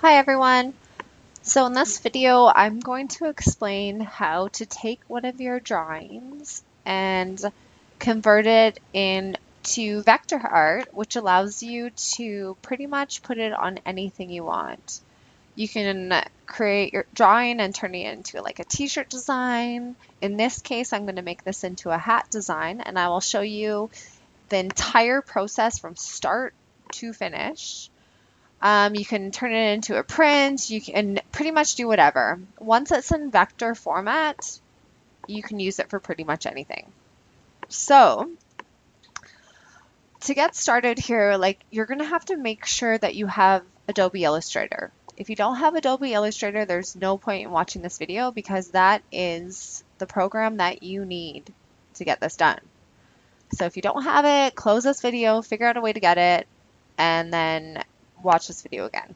Hi everyone. So in this video, I'm going to explain how to take one of your drawings and convert it into vector art, which allows you to pretty much put it on anything you want. You can create your drawing and turn it into like a t-shirt design. In this case, I'm going to make this into a hat design, and I will show you the entire process from start to finish. You can turn it into a print, you can pretty much do whatever. Once it's in vector format, you can use it for pretty much anything. So to get started here, you're gonna have to make sure that you have Adobe Illustrator. If you don't have Adobe Illustrator, there's no point in watching this video because that is the program that you need to get this done. So if you don't have it, close this video, figure out a way to get it, and then watch this video again.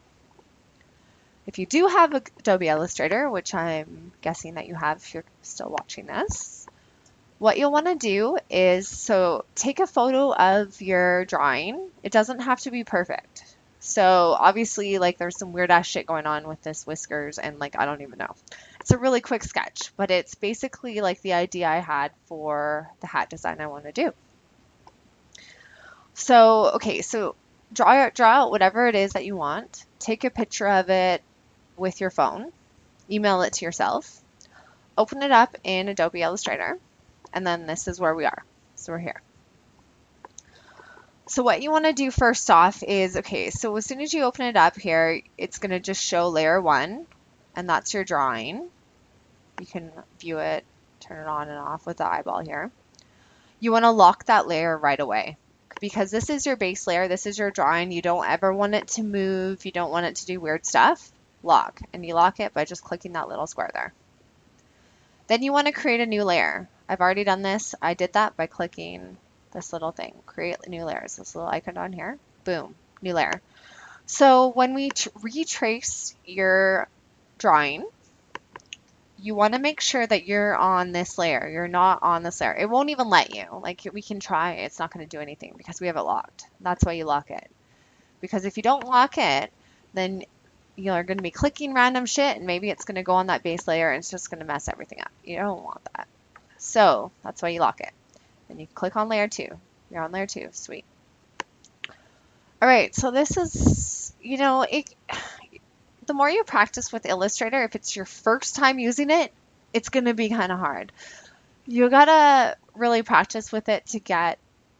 If you do have Adobe Illustrator, which I'm guessing that you have if you're still watching this, what you'll want to do is take a photo of your drawing. It doesn't have to be perfect. So obviously there's some weird ass shit going on with this whiskers and I don't even know. It's a really quick sketch, but it's basically the idea I had for the hat design I want to do. So draw out whatever it is that you want. Take a picture of it with your phone. Email it to yourself. Open it up in Adobe Illustrator. And then this is where we are. So we're here. So what you want to do first off is, so as soon as you open it up here, it's going to just show layer 1. And that's your drawing. You can view it, turn it on and off with the eyeball here. You want to lock that layer right away, because this is your base layer, this is your drawing. You don't ever want it to move, you don't want it to do weird stuff. Lock, and you lock it by just clicking that little square there. Then you want to create a new layer. I've already done this. I did that by clicking this little thing, create new layers, this little icon down here, boom, new layer. So when we retrace your drawing, you want to make sure that you're on this layer. You're not on this layer. It won't even let you. We can try, it's not going to do anything because we have it locked. That's why you lock it. Because if you don't lock it, then you're going to be clicking random shit and maybe it's going to go on that base layer and it's just going to mess everything up. You don't want that. So that's why you lock it. Then you click on layer 2. You're on layer 2. Sweet. All right, so this is, the more you practice with Illustrator, if it's your first time using it, it's going to be kind of hard. You gotta really practice with it to get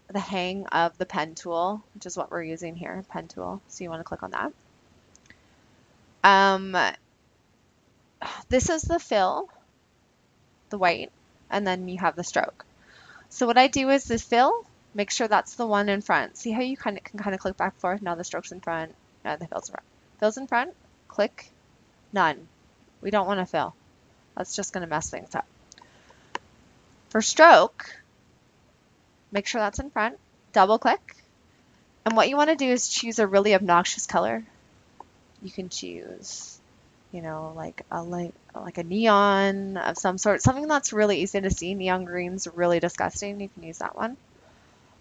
the hang of the pen tool, which is what we're using here, pen tool. So you want to click on that. This is the fill, the white, and then you have the stroke. So what I do is the fill, make sure that's the one in front. See how you can kind of click back and forth? Now the stroke's in front, now the fill's in front. Fill's in front. Click none. We don't want to fill. That's just going to mess things up. For stroke, make sure that's in front. Double click. And what you want to do is choose a really obnoxious color. You can choose, like a neon of some sort. Something that's really easy to see. Neon green's really disgusting. You can use that one.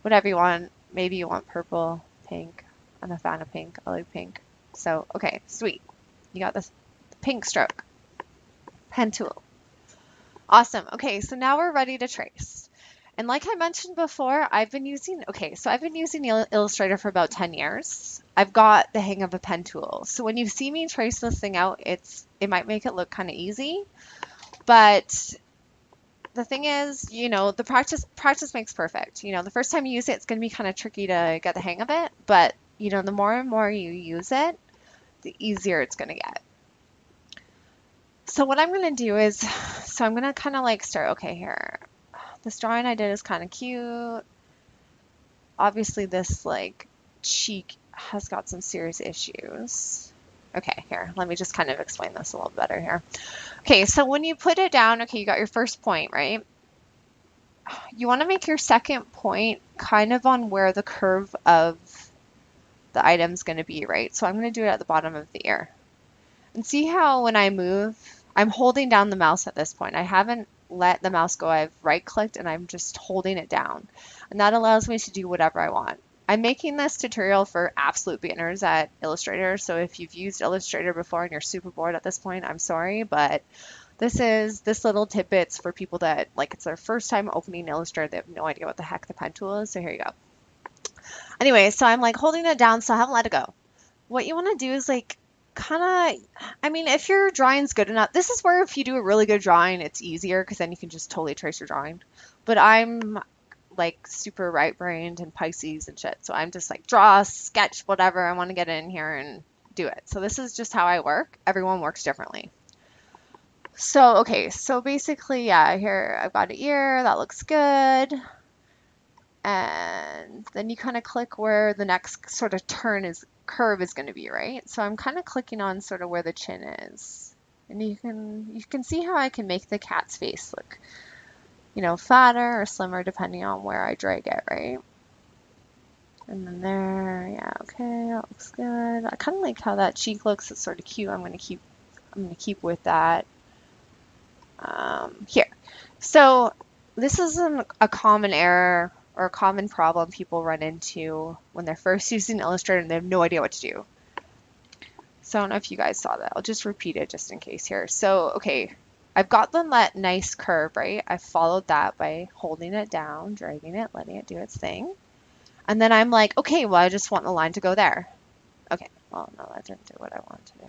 Whatever you want. Maybe you want purple, pink. I'm a fan of pink. I like pink. So, okay, sweet. You got this pink stroke. Pen tool. Awesome. Okay, so now we're ready to trace. And like I mentioned before, I've been using Illustrator for about 10 years. I've got the hang of a pen tool. So when you see me trace this thing out, it might make it look kind of easy. But the thing is, the practice makes perfect. The first time you use it, it's going to be kind of tricky to get the hang of it. But, the more and more you use it, the easier it's going to get. So what I'm going to do is, I'm going to kind of start, here. This drawing I did is kind of cute. Obviously this cheek has got some serious issues. Okay, here, let me just kind of explain this a little better here. Okay, so when you put it down, you got your first point, right? You want to make your second point kind of on where the curve of the item's going to be, right? So I'm going to do it at the bottom of the ear. And see how when I move, I'm holding down the mouse at this point. I haven't let the mouse go. I've right-clicked and I'm just holding it down. And that allows me to do whatever I want. I'm making this tutorial for absolute beginners at Illustrator. So if you've used Illustrator before and you're super bored at this point, I'm sorry, but this little tidbits for people that like it's their first time opening Illustrator. They have no idea what the heck the pen tool is. So here you go. Anyway, so I'm like holding it down, so I haven't let it go. What you want to do is like kind of, I mean, if your drawing's good enough, this is where if you do a really good drawing, it's easier because then you can just totally trace your drawing. But I'm like super right-brained and Pisces and shit, so I'm just like draw, sketch, whatever. I want to get in here and do it. So this is just how I work. Everyone works differently. So, okay, so basically, yeah, here I've got an ear, that looks good. And then you kind of click where the next sort of curve is going to be, right? So I'm kind of clicking on sort of where the chin is. And you can see how I can make the cat's face look, you know, fatter or slimmer depending on where I drag it, right? And then there, yeah, okay, that looks good. I kind of like how that cheek looks. It's sort of cute. I'm gonna keep with that. Here. So this is a common error or a common problem people run into when they're first using Illustrator and they have no idea what to do. So I don't know if you guys saw that. I'll just repeat it just in case here. So, okay, I've got that nice curve, right? I followed that by holding it down, dragging it, letting it do its thing. And then I'm like, okay, well, I just want the line to go there. Okay, well, no, that didn't do what I wanted to do.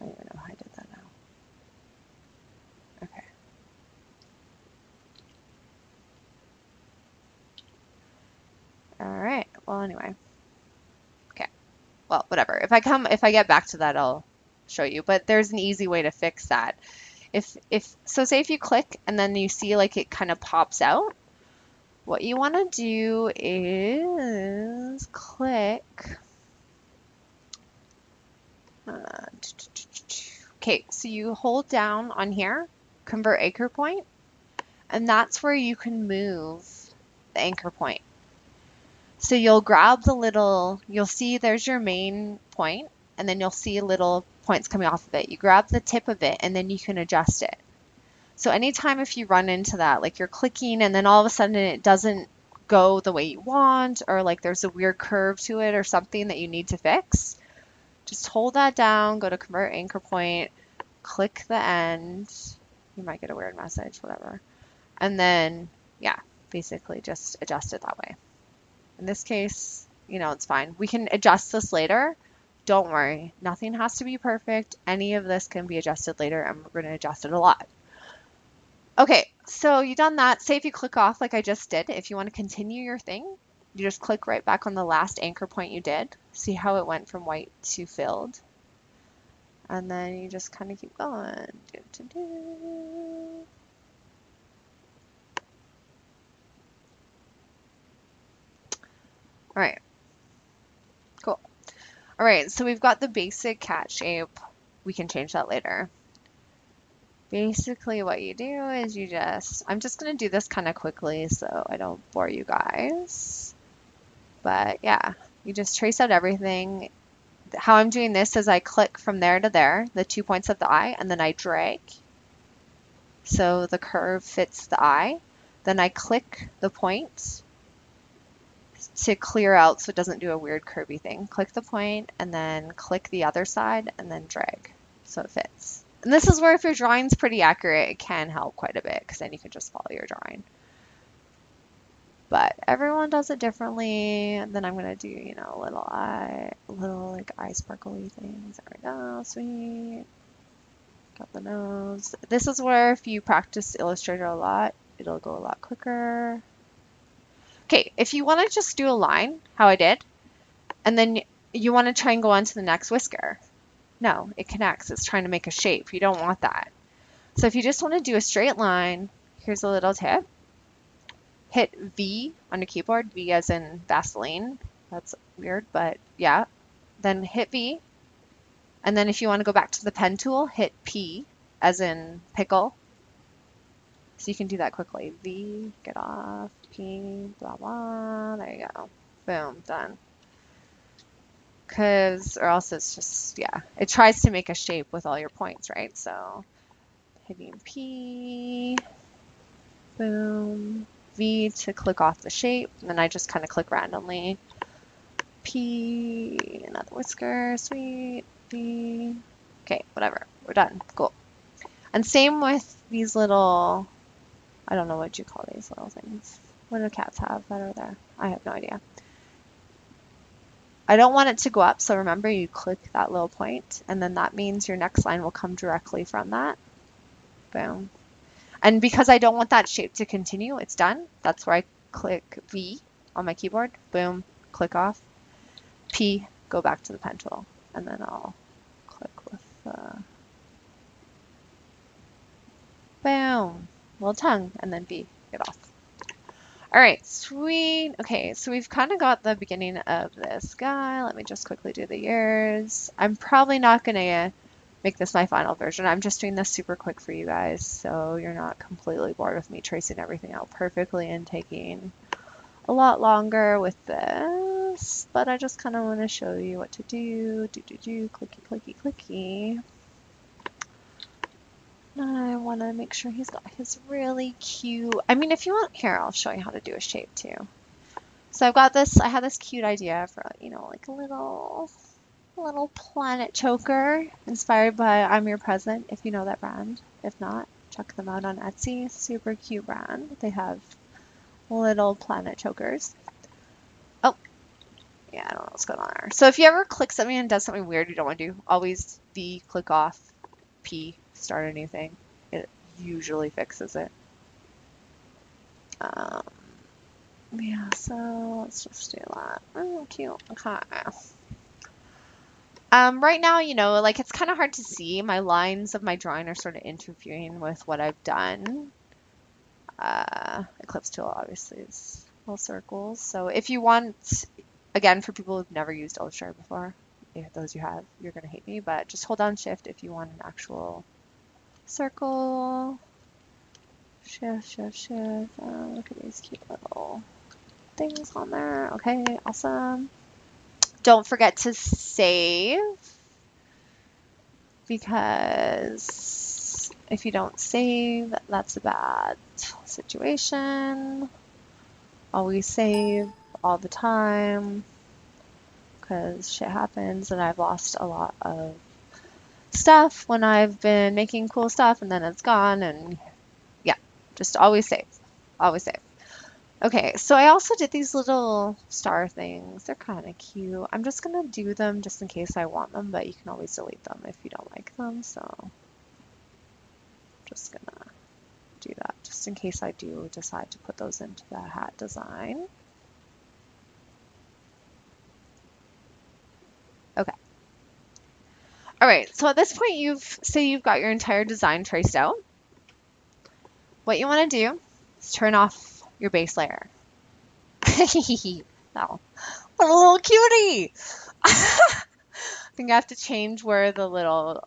I don't even know how I did that now. Okay. All right. Well, anyway. Okay. Well, whatever. If I get back to that, I'll show you. But there's an easy way to fix that. So say if you click and then you see like it kind of pops out, what you want to do is click. Okay, so you hold down on here, convert anchor point, and that's where you can move the anchor point. So you'll grab you'll see there's your main point, and then you'll see little points coming off of it. You grab the tip of it, and then you can adjust it. So anytime if you run into that, like you're clicking and then all of a sudden it doesn't go the way you want, or like there's a weird curve to it or something that you need to fix, just hold that down, go to convert anchor point, click the end. You might get a weird message, whatever. And then, yeah, basically just adjust it that way. In this case, you know, it's fine. We can adjust this later. Don't worry. Nothing has to be perfect. Any of this can be adjusted later, and we're going to adjust it a lot. Okay, so you've done that. Say if you click off like I just did, if you want to continue your thing, you just click right back on the last anchor point you did. See how it went from white to filled. And then you just kind of keep going. All right, cool. All right, so we've got the basic cat shape. We can change that later. Basically what you do is I'm just going to do this kind of quickly so I don't bore you guys. But yeah, you just trace out everything. How I'm doing this is I click from there to there, the 2 points of the eye, and then I drag. So the curve fits the eye. Then I click the point to clear out so it doesn't do a weird curvy thing. Click the point and then click the other side and then drag so it fits. And this is where if your drawing's pretty accurate, it can help quite a bit because then you can just follow your drawing. But everyone does it differently. And then I'm going to do, you know, little like eye sparkly things. There we go, sweet. Got the nose. This is where if you practice Illustrator a lot, it'll go a lot quicker. Okay, if you want to just do a line, how I did, and then you want to try and go on to the next whisker. No, it connects. It's trying to make a shape. You don't want that. So if you just want to do a straight line, here's a little tip. Hit V on your keyboard, V as in Vaseline. That's weird, but yeah. Then hit V. And then if you want to go back to the pen tool, hit P as in pickle. So you can do that quickly. V, get off, P, blah, blah. There you go. Boom, done. Or else it's just, yeah. It tries to make a shape with all your points, right? So hitting P, boom, V to click off the shape, and then I just kind of click randomly. P, another whisker, sweet, V. Okay, whatever, we're done, cool. And same with these little, I don't know what you call these little things. What do cats have that are there? I have no idea. I don't want it to go up, so remember you click that little point, and then that means your next line will come directly from that. Boom. And because I don't want that shape to continue, it's done. That's where I click V on my keyboard. Boom, click off. P, go back to the pen tool, and then I'll click with boom, little tongue, and then B, get off. All right, sweet. Okay, so we've kind of got the beginning of this guy. Let me just quickly do the ears. I'm probably not gonna make this my final version. I'm just doing this super quick for you guys, so you're not completely bored with me tracing everything out perfectly and taking a lot longer with this, but I just kind of want to show you what to do. Clicky, clicky, clicky. I want to make sure he's got his really cute, I mean, if you want, here, I'll show you how to do a shape too. So I've got this, I had this cute idea for, you know, like a little planet choker inspired by I'm Your Present, if you know that brand. If not, check them out on Etsy. Super cute brand. They have little planet chokers. Oh, yeah, I don't know what's going on there. So if you ever click something and does something weird you don't want to do, always V, click off, P, start a new thing. It usually fixes it. Yeah, so let's just do that. Oh, cute. Okay. Right now, you know, like it's kind of hard to see. My lines of my drawing are sort of interfering with what I've done. Eclipse tool obviously is little circles. So if you want, again, for people who've never used Illustrator before, if those you have, you're going to hate me, but just hold down Shift if you want an actual circle. Shift, Shift, Shift. Look at these cute little things on there. Okay, awesome. Don't forget to save, because if you don't save, that's a bad situation. Always save all the time, because shit happens, and I've lost a lot of stuff when I've been making cool stuff and then it's gone, and yeah, just always save. Always save. Okay, so I also did these little star things. They're kind of cute. I'm just gonna do them just in case I want them, but you can always delete them if you don't like them, so I'm just gonna do that just in case I do decide to put those into the hat design. Okay. All right, so at this point you've got your entire design traced out. What you want to do is turn off your base layer. Oh, what a little cutie! I think I have to change where the little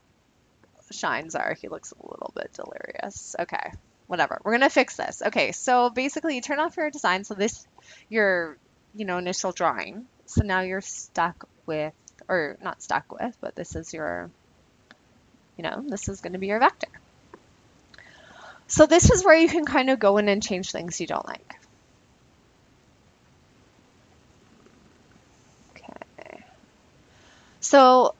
shines are. He looks a little bit delirious. Okay, whatever. We're gonna fix this. Okay, so basically you turn off your design. So this, your, initial drawing. So now you're stuck with, or not stuck with, but this is your, this is gonna be your vector. So this is where you can kind of go in and change things you don't like. Okay. So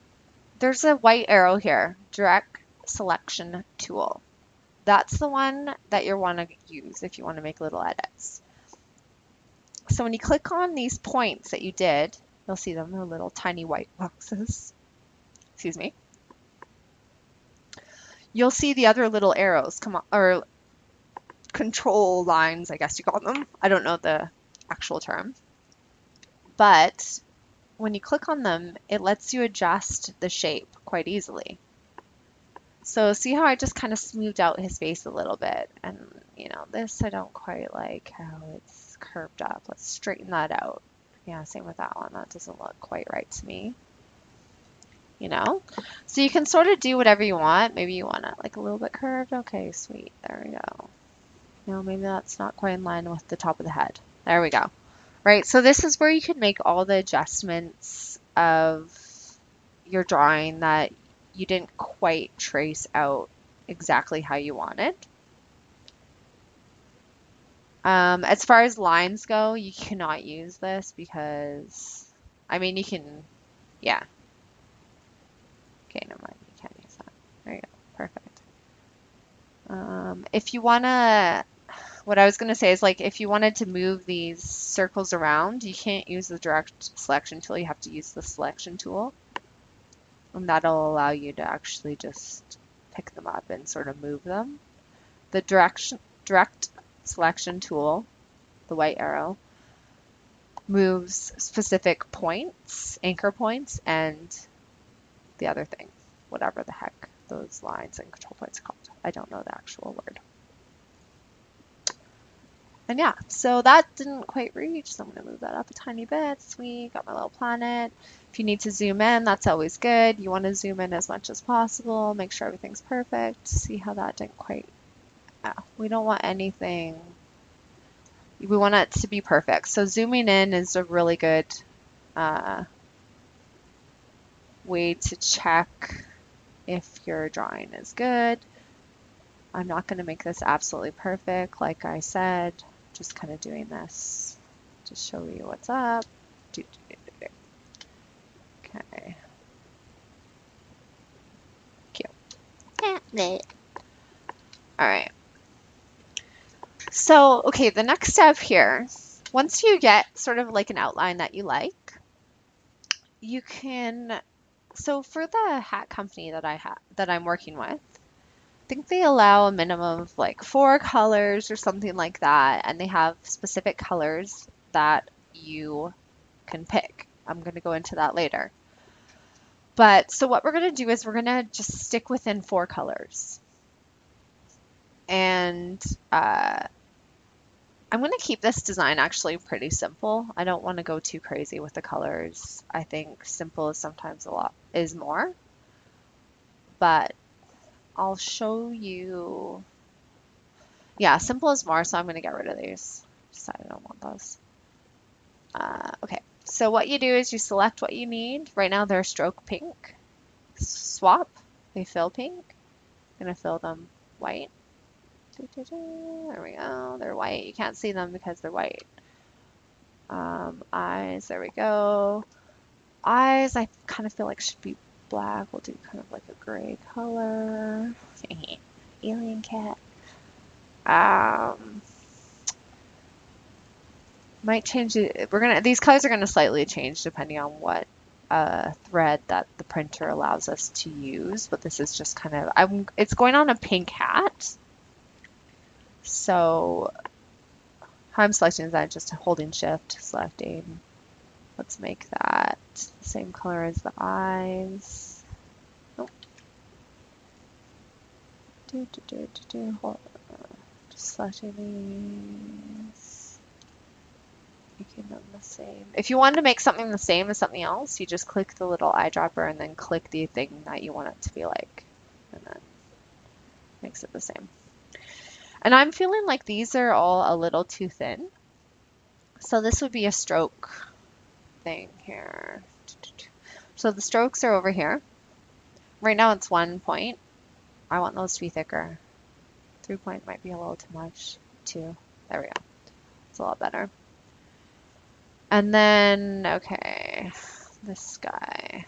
there's a white arrow here, direct selection tool. That's the one that you want to use if you want to make little edits. So when you click on these points that you did, you'll see them, they're little tiny white boxes. Excuse me. You'll see the other little arrows come on, or control lines, I guess you call them. I don't know the actual term. But when you click on them, it lets you adjust the shape quite easily. So see how I just kind of smoothed out his face a little bit, and this I don't quite like how it's curved up. Let's straighten that out. Yeah, same with that one. That doesn't look quite right to me. So you can sort of do whatever you want. Maybe you want it like a little bit curved. Okay, sweet. There we go. Maybe that's not quite in line with the top of the head. There we go. Right, so this is where you can make all the adjustments of your drawing that you didn't quite trace out exactly how you want it. As far as lines go, you cannot use this because, I mean, you can, yeah. Okay, never mind. You can't use that. There you go. Perfect. If you want to, what I was going to say is like if you wanted to move these circles around, you can't use the direct selection tool. You have to use the selection tool. And that'll allow you to actually just pick them up and sort of move them. The direct selection tool, the white arrow, moves specific points, anchor points, and the other thing, whatever the heck those lines and control points are called. I don't know the actual word. And yeah, so that didn't quite reach, so I'm going to move that up a tiny bit. Sweet, got my little planet. If you need to zoom in, that's always good. You want to zoom in as much as possible, make sure everything's perfect. See how that didn't quite, we don't want anything, we want it to be perfect. So zooming in is a really good way to check if your drawing is good. I'm not going to make this absolutely perfect, like I said, just kind of doing this to show you what's up. Okay. Cute. All right. So, okay, the next step here, once you get sort of like an outline that you like, you can, so for the hat company that I'm working with, I think they allow a minimum of like 4 colors or something like that, and they have specific colors that you can pick. I'm going to go into that later. But so what we're going to do is we're going to just stick within 4 colors. And I'm going to keep this design actually pretty simple. I don't want to go too crazy with the colors. I think simple is sometimes a lot is more. But I'll show you. Yeah, simple is more, so I'm going to get rid of these. Decided I don't want those. Okay, so what you do is you select what you need. Right now they're stroke pink. Swap, they fill pink. I'm going to fill them white. There we go, they're white. You can't see them because they're white. Eyes, there we go. Eyes, I kind of feel like should be black. We'll do kind of like a gray color. Alien cat. Might change it. These colors are gonna slightly change depending on what thread that the printer allows us to use. But this is just kind of, it's going on a pink hat. So how I'm selecting is I'm just holding shift, selecting. Let's make that the same color as the eyes. Oh. Hold on. Just selecting these. Making them the same. If you want to make something the same as something else, you just click the little eyedropper and then click the thing that you want it to be like. And then makes it the same. And I'm feeling like these are all a little too thin. So this would be a stroke thing here. So the strokes are over here. Right now it's 1 point. I want those to be thicker. 3 point might be a little too much. 2. There we go. It's a lot better. And then, okay, this guy.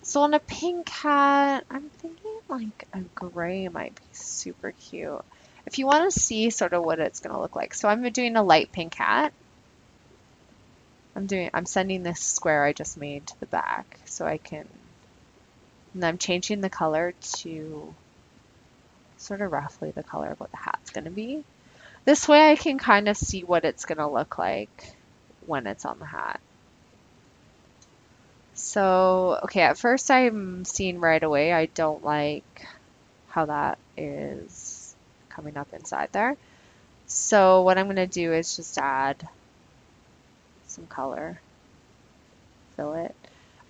So on a pink hat, I'm thinking like a gray might be super cute. If you want to see sort of what it's going to look like. So I'm doing a light pink hat. I'm sending this square I just made to the back so I can, and I'm changing the color to sort of roughly the color of what the hat's going to be. This way I can kind of see what it's going to look like when it's on the hat. So, okay, at first I'm seeing right away I don't like how that is coming up inside there. So what I'm going to do is just add some color, fill it.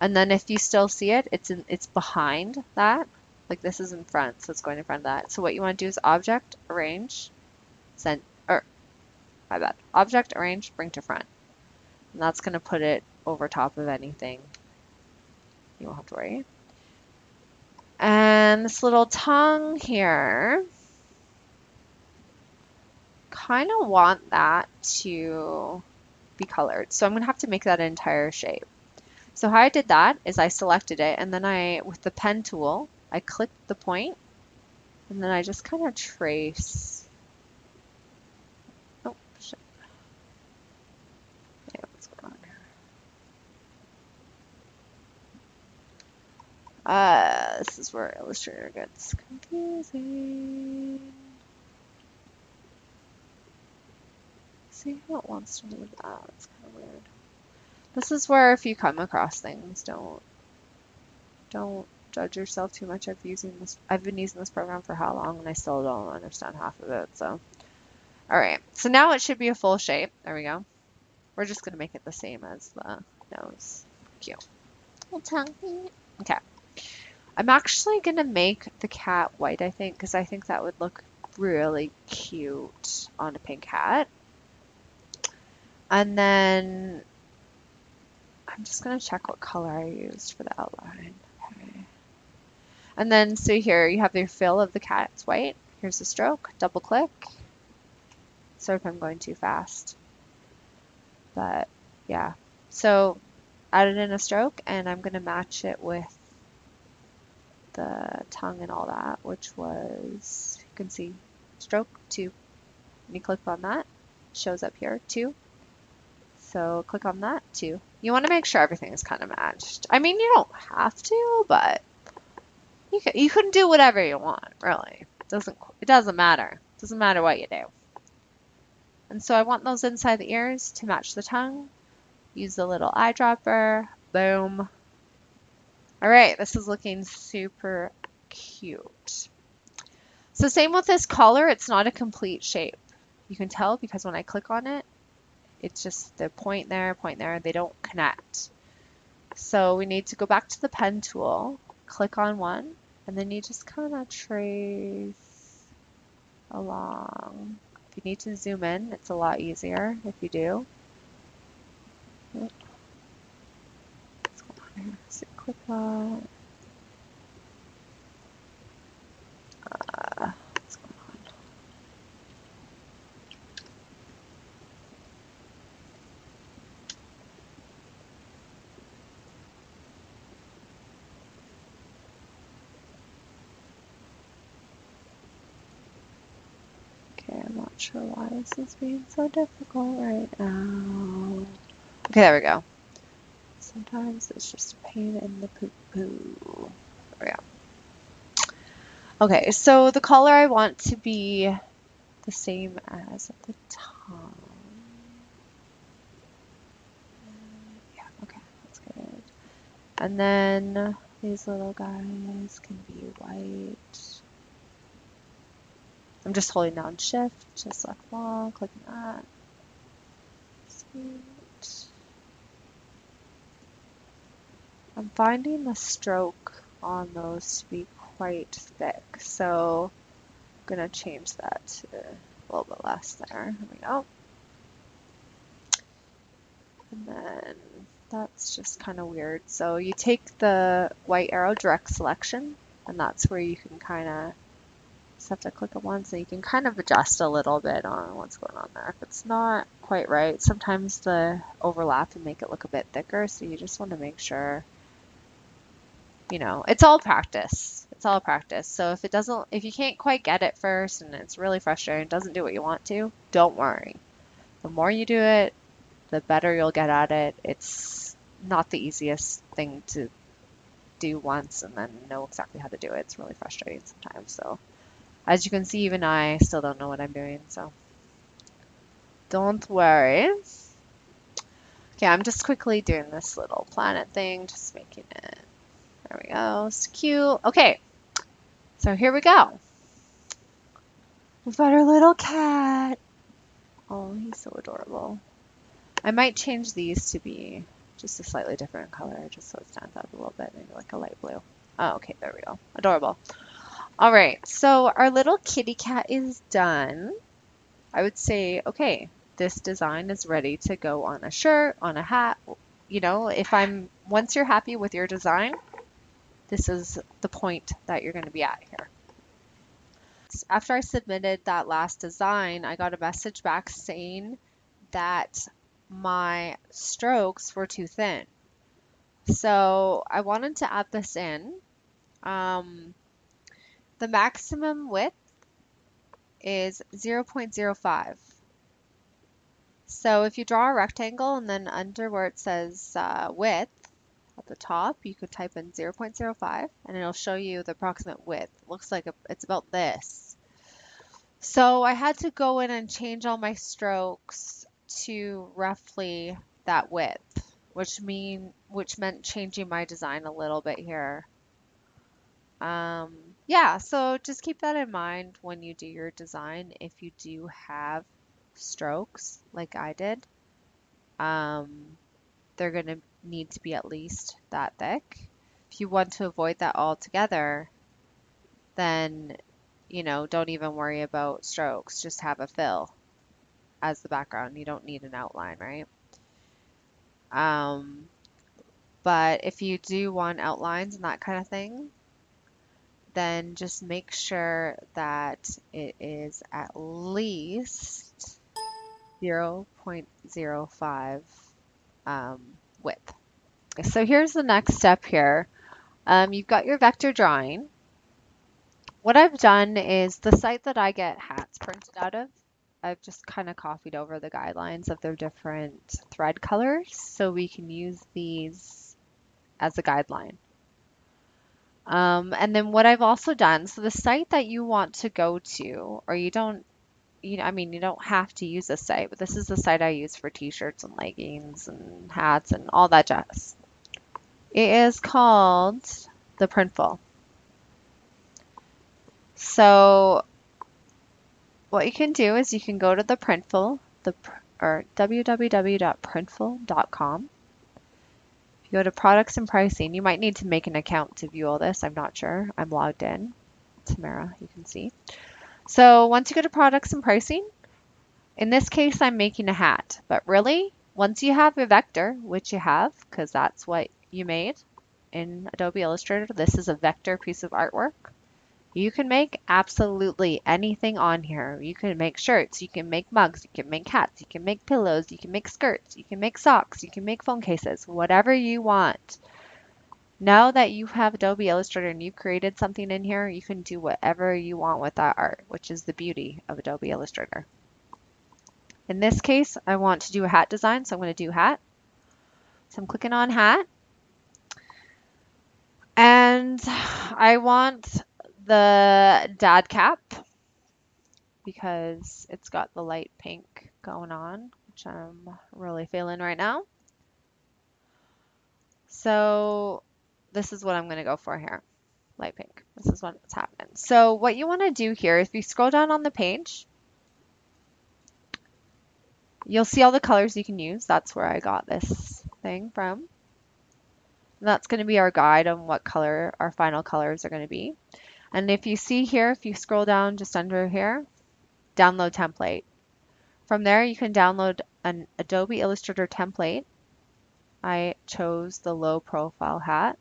And then if you still see it, it's behind that. Like this is in front, so it's going in front of that. So what you want to do is object, arrange, send, or my bad, object, arrange, bring to front. And that's going to put it over top of anything. You won't have to worry. And this little tongue here, kind of want that to be colored. So I'm going to have to make that entire shape. So how I did that is I selected it and then with the pen tool, I clicked the point and then I just kind of trace. Oh, shit. Yeah, what's going on here? This is where Illustrator gets confusing. See how it wants to do that. It's kind of weird. This is where if you come across things, don't judge yourself too much. I've been using this program for how long and I still don't understand half of it. So, all right. So now it should be a full shape. There we go. We're just gonna make it the same as the nose. Cute. Little tongue. Okay. I'm actually gonna make the cat white, I think, because I think that would look really cute on a pink cat. And then I'm just gonna check what color I used for the outline. Okay. And then so here you have your fill of the cat, it's white. Here's the stroke, double click. Sorry if I'm going too fast. But yeah, so added in a stroke and I'm gonna match it with the tongue and all that, which was, you can see, stroke 2. And you click on that, shows up here, 2. So click on that, 2. You want to make sure everything is kind of matched. I mean, you don't have to, but you can do whatever you want, really. It doesn't matter. It doesn't matter what you do. And so I want those inside the ears to match the tongue. Use the little eyedropper. Boom. All right, this is looking super cute. So same with this collar, it's not a complete shape. You can tell because when I click on it, it's just the point there, they don't connect. So we need to go back to the pen tool, click on one, and then you just kind of trace along. If you need to zoom in, it's a lot easier if you do. What's going on here? So click that. What's going on? Okay, I'm not sure why this is being so difficult right now. Okay, there we go. Sometimes it's just a pain in the poo-poo. There we go. Okay, so the color I want to be the same as at the top. Yeah, okay, that's good. And then these little guys can be white. I'm just holding down shift to select all, clicking that. Sweet. I'm finding the stroke on those to be quite thick, so I'm gonna change that to a little bit less there. Here we go. And then that's just kind of weird. So you take the white arrow direct selection, and that's where you can kind of just have to click it once, and you can kind of adjust a little bit on what's going on there. If it's not quite right, sometimes the overlap and make it look a bit thicker, so you just want to make sure, you know, it's all practice. It's all practice. So if you can't quite get it first and it's really frustrating, it doesn't do what you want to, don't worry. The more you do it, the better you'll get at it. It's not the easiest thing to do once and then know exactly how to do it. It's really frustrating sometimes. So as you can see, even I still don't know what I'm doing. So don't worry. Okay, I'm just quickly doing this little planet thing, just making it. There we go. It's cute. Okay, so here we go. We've got our little cat. Oh, he's so adorable. I might change these to be just a slightly different color, just so it stands out a little bit, maybe like a light blue. Oh, okay, there we go. Adorable. All right, so our little kitty cat is done. I would say, okay, this design is ready to go on a shirt, on a hat. You know, once you're happy with your design, this is the point that you're going to be at here. after I submitted that last design, I got a message back saying that my strokes were too thin. So I wanted to add this in. The maximum width is 0.05. So if you draw a rectangle and then under where it says width at the top, you could type in 0.05 and it'll show you the approximate width. It looks like it's about this. So I had to go in and change all my strokes to roughly that width, which meant changing my design a little bit here. Yeah, so just keep that in mind when you do your design. If you do have strokes like I did, they're going to need to be at least that thick. If you want to avoid that altogether, then, don't even worry about strokes. Just have a fill as the background. You don't need an outline, right? But if you do want outlines and that kind of thing, then just make sure that it is at least 0.05 width. So here's the next step here. You've got your vector drawing. What I've done is the site that I get hats printed out of, I've just kind of copied over the guidelines of their different thread colors so we can use these as a guideline. And then what I've also done, so the site that you want to go to, or you don't have to use this site, but this is the site I use for t-shirts and leggings and hats and all that jazz. It is called the Printful. So what you can do is you can go to the Printful, or www.printful.com. If you go to products and pricing, you might need to make an account to view all this. I'm not sure. I'm logged in. Tamara, you can see. So once you go to products and pricing, in this case, I'm making a hat. But really, once you have a vector, which you have, because that's what you made in Adobe Illustrator, this is a vector piece of artwork. You can make absolutely anything on here. You can make shirts, you can make mugs, you can make hats, you can make pillows, you can make skirts, you can make socks, you can make phone cases, whatever you want. Now that you have Adobe Illustrator and you've created something in here, you can do whatever you want with that art, which is the beauty of Adobe Illustrator. In this case, I want to do a hat design, so I'm going to do hat. So I'm clicking on hat. And I want the dad cap because it's got the light pink going on, which I'm really feeling right now. So this is what I'm going to go for here, light pink. This is what's happening. So what you want to do here, if you scroll down on the page, you'll see all the colors you can use. That's where I got this thing from. And that's going to be our guide on what color our final colors are going to be. And if you see here, if you scroll down just under here, download template. From there, you can download an Adobe Illustrator template. I chose the low profile hat.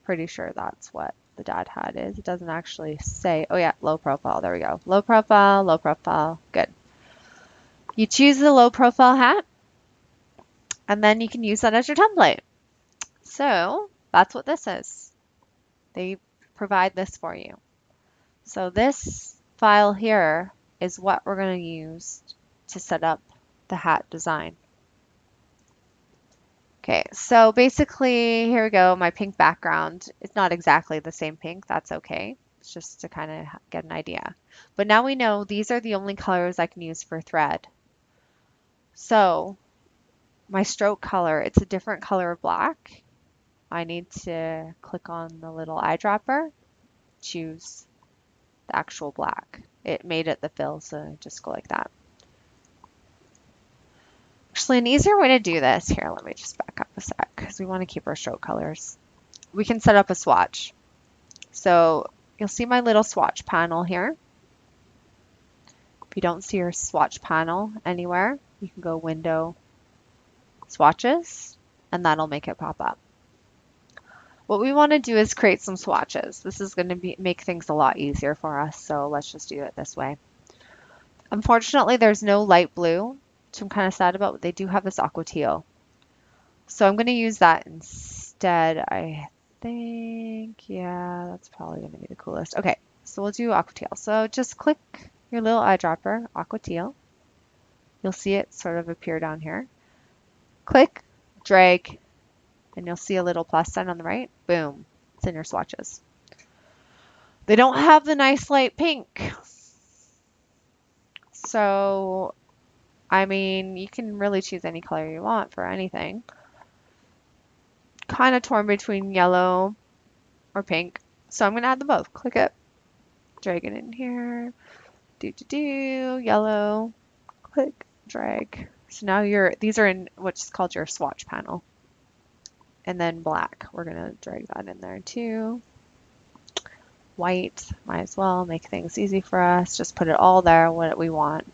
Pretty sure that's what the dad hat is. It doesn't actually say, oh yeah, low profile. There we go. Low profile, low profile. Good. You choose the low profile hat, and then you can use that as your template. So that's what this is. They provide this for you. So this file here is what we're going to use to set up the hat design. Okay, so basically, here we go, my pink background. It's not exactly the same pink, that's okay. It's just to kind of get an idea. But now we know these are the only colors I can use for thread. So my stroke color, it's a different color of black. I need to click on the little eyedropper, choose the actual black. It made it the fill, so just go like that. Actually, an easier way to do this, here, let me just back up a sec, because we want to keep our stroke colors. We can set up a swatch. So you'll see my little swatch panel here. If you don't see your swatch panel anywhere, you can go Window, Swatches, and that'll make it pop up. What we want to do is create some swatches. This is going to make things a lot easier for us, so let's just do it this way. Unfortunately, there's no light blue, which I'm kind of sad about, but they do have this aqua teal. So I'm going to use that instead, I think. Yeah, that's probably going to be the coolest. Okay, so we'll do aqua teal. So just click your little eyedropper, aqua teal. You'll see it sort of appear down here. Click, drag, and you'll see a little plus sign on the right. Boom, it's in your swatches. They don't have the nice light pink. So, I mean, you can really choose any color you want for anything. Kind of torn between yellow or pink. So I'm going to add them both. Click it, drag it in here. Yellow, click, drag. So now these are in what's called your swatch panel. And then black, we're going to drag that in there too. White, might as well make things easy for us. Just put it all there, what we want.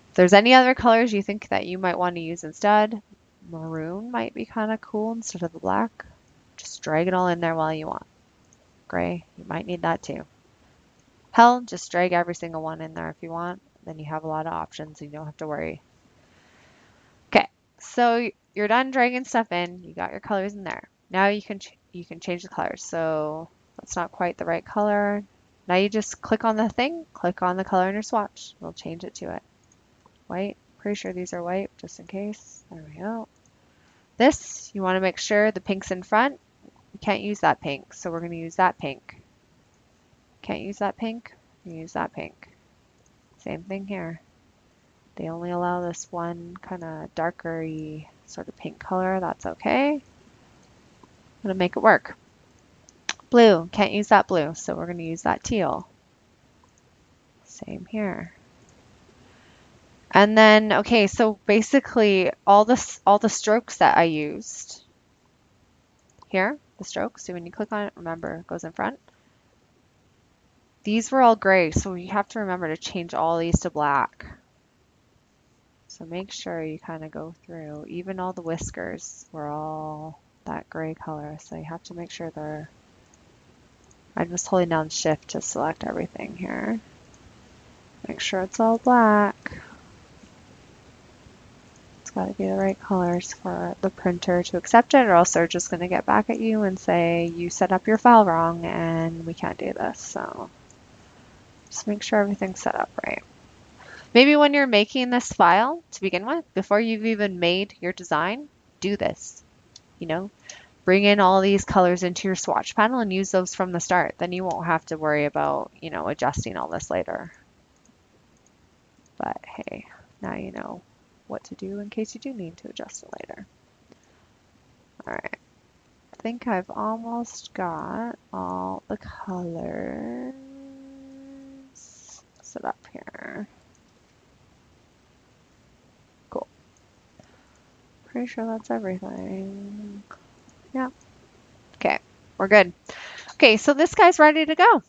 If there's any other colors you think that you might want to use instead, maroon might be kind of cool instead of the black. Just drag it all in there while you want. Gray, you might need that too. Hell, just drag every single one in there if you want. Then you have a lot of options and you don't have to worry. Okay, so you're done dragging stuff in. You got your colors in there. Now you can change the colors. So that's not quite the right color. Now you just click on the thing, click on the color in your swatch. We'll change it to it. White. Pretty sure these are white, just in case. There we go. This, you want to make sure the pink's in front. You can't use that pink, so we're going to use that pink. Can't use that pink, use that pink. Same thing here. They only allow this one kind of darker-y sort of pink color. That's okay. I'm going to make it work. Blue, can't use that blue, so we're going to use that teal. Same here. And then, okay, so basically all the strokes that I used here, the strokes, so when you click on it, remember, it goes in front. These were all gray, so you have to remember to change all these to black. So make sure you kind of go through. Even all the whiskers were all that gray color, so you have to make sure they're... I'm just holding down Shift to select everything here. Make sure it's all black. It's got to be the right colors for the printer to accept it, or else they're just going to get back at you and say, you set up your file wrong and we can't do this. So just make sure everything's set up right. Maybe when you're making this file to begin with, before you've even made your design, do this. You know, bring in all these colors into your swatch panel and use those from the start. Then you won't have to worry about, you know, adjusting all this later. But hey, now you know what to do in case you do need to adjust it later. All right, I think I've almost got all the colors set up here. Cool. Pretty sure that's everything. Yeah. Okay, we're good. Okay, so this guy's ready to go.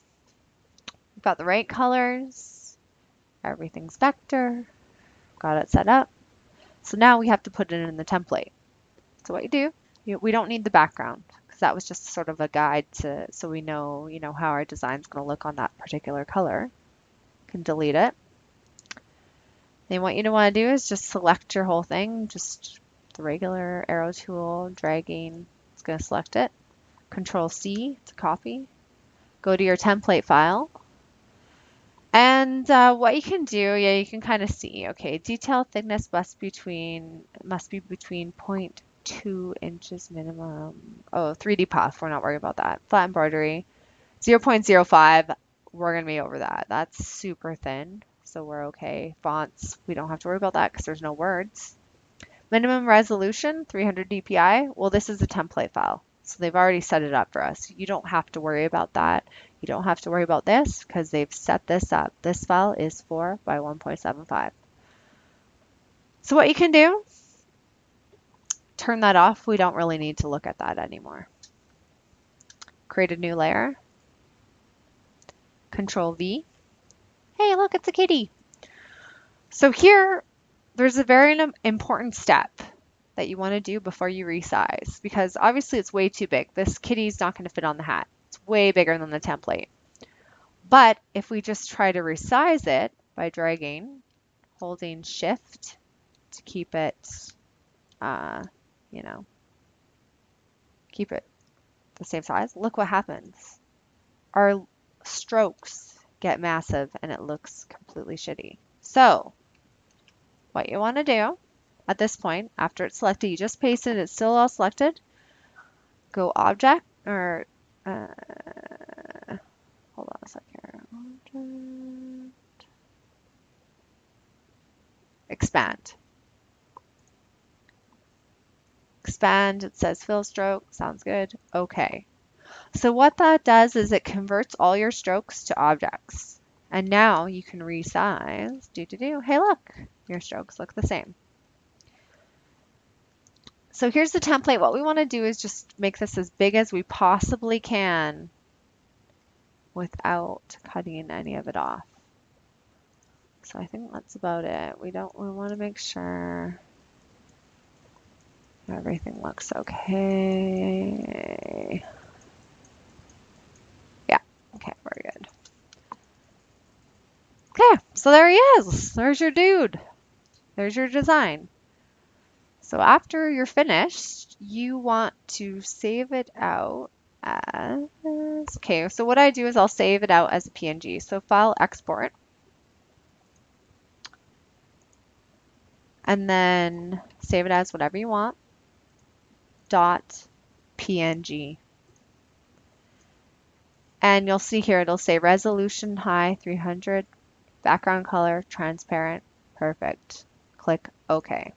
We've got the right colors. Everything's vector. Got it set up. So now we have to put it in the template. So what you do, we don't need the background because that was just sort of a guide so we know, you know, how our design's going to look on that particular color. You can delete it. Then what you want to do is just select your whole thing, just the regular arrow tool, dragging. It's going to select it. Control C to copy. Go to your template file. And what you can do, yeah, you can kind of see, okay, detail thickness must be between 0.2 inches minimum. Oh, 3D puff, we're not worried about that. Flat embroidery, 0.05, we're going to be over that. That's super thin, so we're okay. Fonts, we don't have to worry about that because there's no words. Minimum resolution, 300 dpi. Well, this is a template file, so they've already set it up for us. You don't have to worry about that. You don't have to worry about this because they've set this up. This file is 4 by 1.75. So what you can do, turn that off. We don't really need to look at that anymore. Create a new layer. Control V. Hey, look, it's a kitty. So here, there's a very important step. that you want to do before you resize, because obviously it's way too big. This kitty's not going to fit on the hat. It's way bigger than the template. But if we just try to resize it by dragging, holding shift to keep it, you know, keep it the same size, look what happens. Our strokes get massive and it looks completely shitty. So what you want to do at this point, after it's selected, you just paste it, it's still all selected. Go object, or hold on a sec here. Object. Expand. Expand, it says fill stroke, sounds good. Okay. So what that does is it converts all your strokes to objects. And now you can resize. Hey, look, your strokes look the same. So here's the template. What we want to do is just make this as big as we possibly can without cutting any of it off. So I think that's about it. We want to make sure everything looks okay. Yeah, okay, very good. Okay, so there he is. There's your dude. There's your design. So after you're finished, you want to save it out as, okay, so what I do is I'll save it out as a PNG. So file, export. And then save it as whatever you want. .png. And you'll see here it'll say resolution high 300, background color transparent, perfect. Click OK.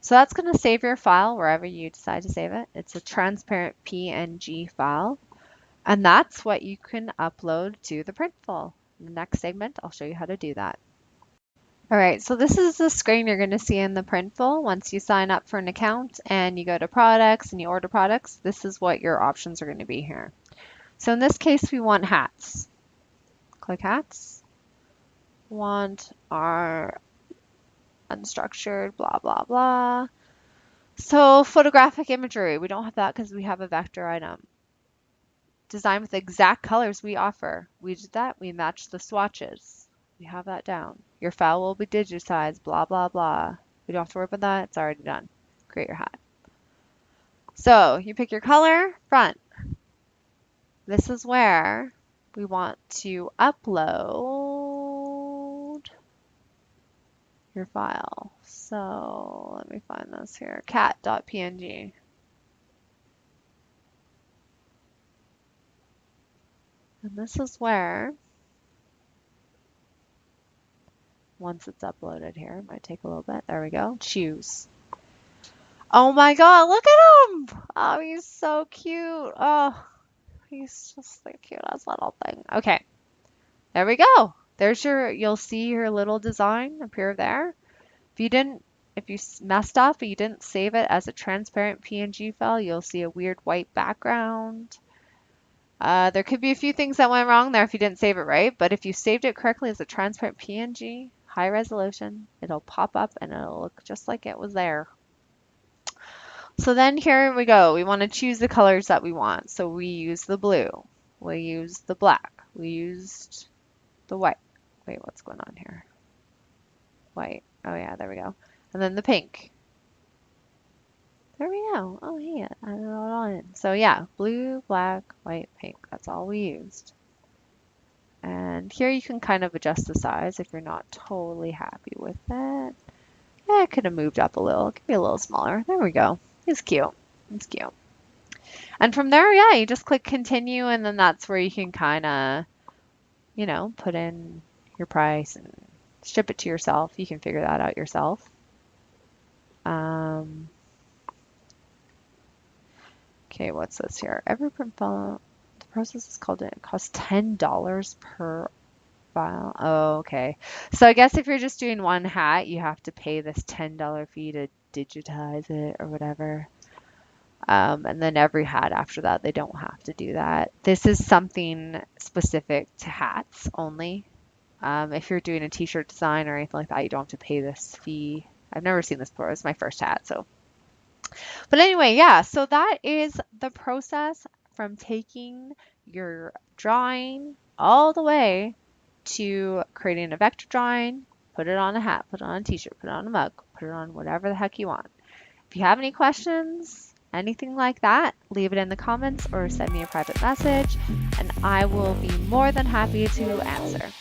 So that's going to save your file wherever you decide to save it. It's a transparent PNG file, and that's what you can upload to the Printful. In the next segment, I'll show you how to do that. All right, so this is the screen you're going to see in the Printful. Once you sign up for an account and you go to products and you order products, this is what your options are going to be here. So in this case, we want hats. Click hats. Want our unstructured, blah, blah, blah. So photographic imagery, we don't have that because we have a vector item. Design with exact colors we offer. We did that, we matched the swatches. We have that down. Your file will be digitized, blah, blah, blah. We don't have to worry about that, it's already done. Create your hat. So you pick your color, front. This is where we want to upload your file. So let me find this here, cat.png. And this is where, once it's uploaded here, it might take a little bit. There we go. Choose. Oh my God, look at him. Oh, he's so cute. Oh, he's just the cutest little thing. Okay, there we go. There's you'll see your little design appear there. If you messed up and you didn't save it as a transparent PNG file, you'll see a weird white background. There could be a few things that went wrong there if you didn't save it right, but if you saved it correctly as a transparent PNG, high resolution, it'll pop up and it'll look just like it was there. So then here we go. We want to choose the colors that we want. So we use the blue, we use the black, we used the white. Wait, what's going on here? White. Oh yeah, there we go. And then the pink. There we go. Oh yeah, I don't know what on. So yeah, blue, black, white, pink. That's all we used. And here you can kind of adjust the size if you're not totally happy with it. Yeah, it could have moved up a little. It could be a little smaller. There we go. He's cute. He's cute. And from there, yeah, you just click continue, and then that's where you can kind of, you know, put in your price and ship it to yourself. You can figure that out yourself. Okay, what's this here? Every print file, the process is called, it costs $10 per file. Oh, okay. So I guess if you're just doing one hat, you have to pay this $10 fee to digitize it or whatever. And then every hat after that, they don't have to do that. This is something specific to hats only. If you're doing a t-shirt design or anything like that, you don't have to pay this fee I've never seen this before. It's my first hat, so. But anyway, yeah, so that is the process from taking your drawing all the way to creating a vector drawing, put it on a hat, put it on a t-shirt, put it on a mug, put it on whatever the heck you want. If you have any questions, anything like that, leave it in the comments or send me a private message and I will be more than happy to answer.